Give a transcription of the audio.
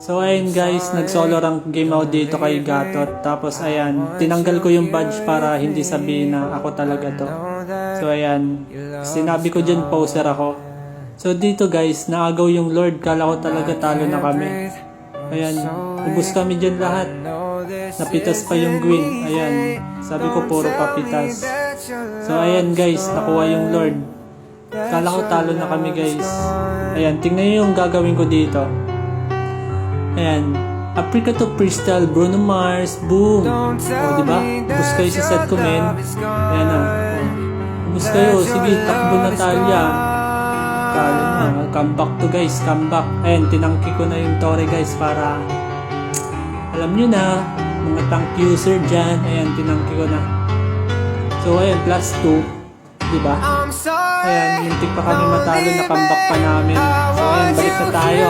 So ayun guys, nag-solo rank game ako dito kay Gatot. Tapos ayan, tinanggal ko yung badge para hindi sabihin na ako talaga to. So ayan, sinabi ko dyan poser ako. So dito guys, naagaw yung Lord. Kala ko talaga talo na kami. Ayan, ubus kami dyan lahat. Napitas pa yung Gwyn. Ayan, sabi ko puro papitas. So ayan guys, nakuha yung Lord. Kala ko talo na kami guys. Ayan, tingnan nyo yung gagawin ko dito. Ayan, Africa to Crystal, Bruno Mars, boom! O, diba? Ubus kayo sa set ko, men. Ayan o. Ubus kayo. Sige, takbo na Talia. Kala na, come back to guys, come back. Ayan, tinangki ko na yung Torre guys para alam nyo na, mga tank user dyan. Ayan, tinangki ko na. So, ayan, plus 2. Diba? Ayan, mintik pa kami matalo na comeback pa namin. So, ayan, balik na tayo.